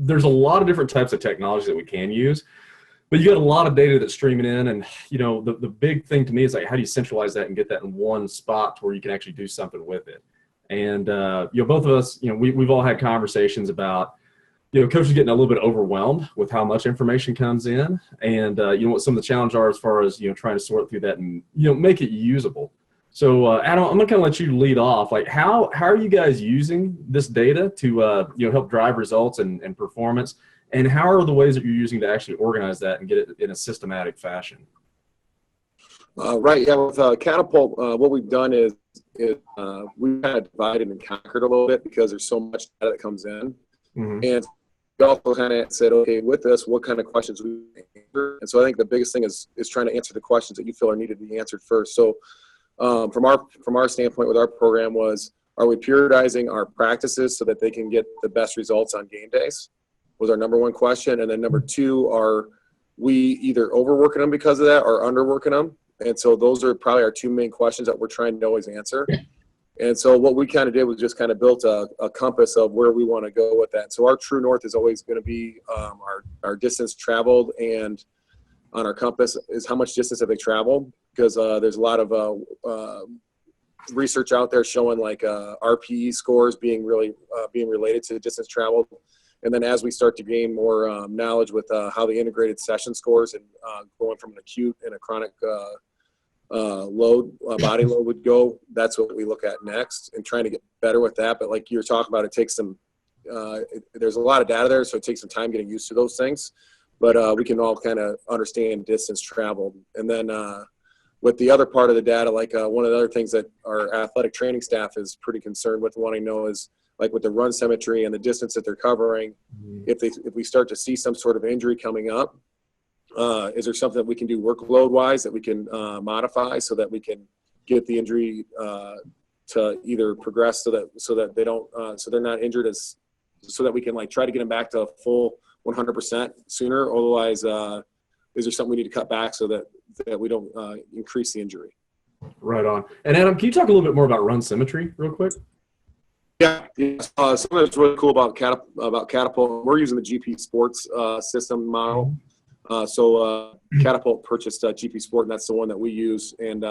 there's a lot of different types of technology that we can use, but you got a lot of data that's streaming in. And, the big thing to me is like, how do you centralize that and get that in one spot to where you can actually do something with it? And, both of us, we've all had conversations about, coaches getting a little bit overwhelmed with how much information comes in, and what some of the challenges are as far as trying to sort through that and make it usable. So Adam, I'm gonna kind of let you lead off. Like, how are you guys using this data to help drive results and performance, and how are the ways that you're using to actually organize that and get it in a systematic fashion? Right, yeah. With Catapult, what we've done is we've kind of divided and conquered a little bit because there's so much data that comes in. Mm-hmm. And we also kind of said, okay, with this, what kind of questions we answer? And so I think the biggest thing is trying to answer the questions that you feel are needed to be answered first. So from our standpoint with our program are we periodizing our practices so that they can get the best results on game days? Was our number one question. And then number two, are we either overworking them because of that or underworking them? And so those are probably our two main questions that we're trying to always answer. And so what we kind of did was just kind of built a compass of where we want to go with that. So our true north is always going to be our distance traveled, and on our compass is how much distance have they traveled, because there's a lot of research out there showing like RPE scores being related to distance traveled. And then as we start to gain more knowledge with how the integrated session scores and going from an acute and a chronic body load would go, that's what we look at next and trying to get better with that. But like you're talking about, it takes some there's a lot of data there, so it takes some time getting used to those things, but we can all kind of understand distance traveled. And then with the other part of the data, like one of the other things that our athletic training staff is pretty concerned with wanting to know is, like with the run symmetry and the distance that they're covering, if we start to see some sort of injury coming up, is there something that we can do workload wise that we can modify so that we can get the injury to either progress so that they don't so they're not injured, so that we can like try to get them back to a full 100% sooner. Otherwise, is there something we need to cut back so that we don't increase the injury? Right on. And Adam, can you talk a little bit more about run symmetry real quick? Yeah. Something that's really cool about Catapult, we're using the GP Sports system model. So Catapult purchased GP Sport, and that's the one that we use. And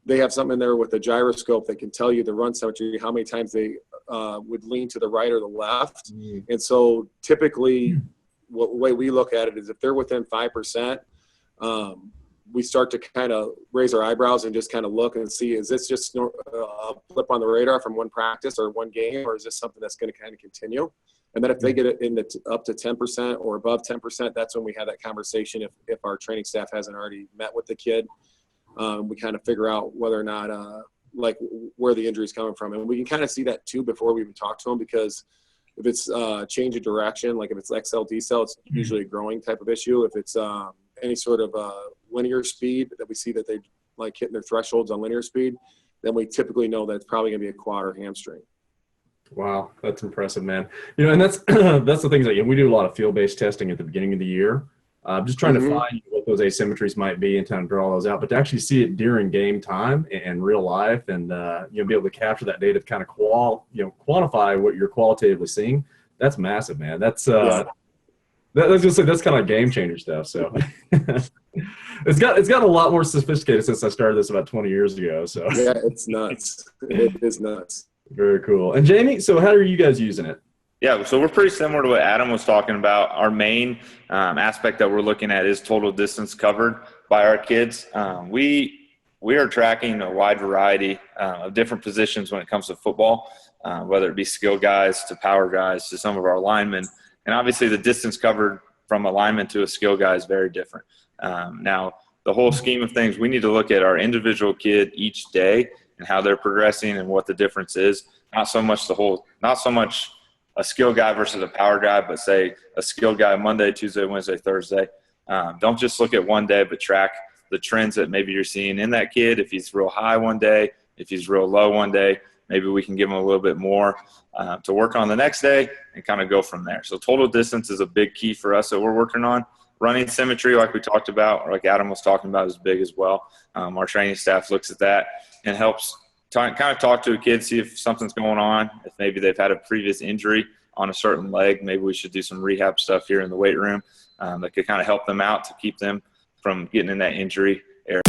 they have something in there with a gyroscope that can tell you the run symmetry, how many times they would lean to the right or the left. And so typically, the way we look at it is if they're within 5%, we start to kind of raise our eyebrows and just kind of look and see, is this just a blip on the radar from one practice or one game, or is this something that's going to kind of continue? And then if they get it up to 10% or above 10%, that's when we have that conversation. If our training staff hasn't already met with the kid, we kind of figure out whether or not, like where the injury is coming from. And we can kind of see that too before we even talk to them, because if it's change of direction, like if it's XL, decel, it's usually a growing type of issue. If it's any sort of linear speed that we see that they like hitting their thresholds on linear speed, then we typically know that it's probably going to be a quad or hamstring. Wow, that's impressive, man. And that's that's the things that we do a lot of field-based testing at the beginning of the year, just trying to find what those asymmetries might be and trying to draw those out. But to actually see it during game time and real life, and be able to capture that data to kind of quantify what you're qualitatively seeing, that's massive, man. That's that's kind of like game changer stuff. So it's got a lot more sophisticated since I started this about 20 years ago. So yeah, it's nuts. It is nuts. Very cool. And Jamie, so how are you guys using it? Yeah, so we're pretty similar to what Adam was talking about. Our main aspect that we're looking at is total distance covered by our kids. We are tracking a wide variety of different positions when it comes to football, whether it be skill guys to power guys to some of our linemen. And obviously the distance covered from a lineman to a skill guy is very different. Now, the whole scheme of things, we need to look at our individual kid each day and how they're progressing and what the difference is. Not so much a skill guy versus a power guy, but say a skill guy Monday, Tuesday, Wednesday, Thursday. Don't just look at one day, but track the trends that maybe you're seeing in that kid. If he's real high one day, if he's real low one day, maybe we can give him a little bit more to work on the next day and kind of go from there. So total distance is a big key for us that we're working on. Running symmetry, like we talked about, or like Adam was talking about, is big as well. Our training staff looks at that and helps kind of talk to a kid, see if something's going on, if maybe they've had a previous injury on a certain leg, maybe we should do some rehab stuff here in the weight room that could kind of help them out to keep them from getting in that injury area.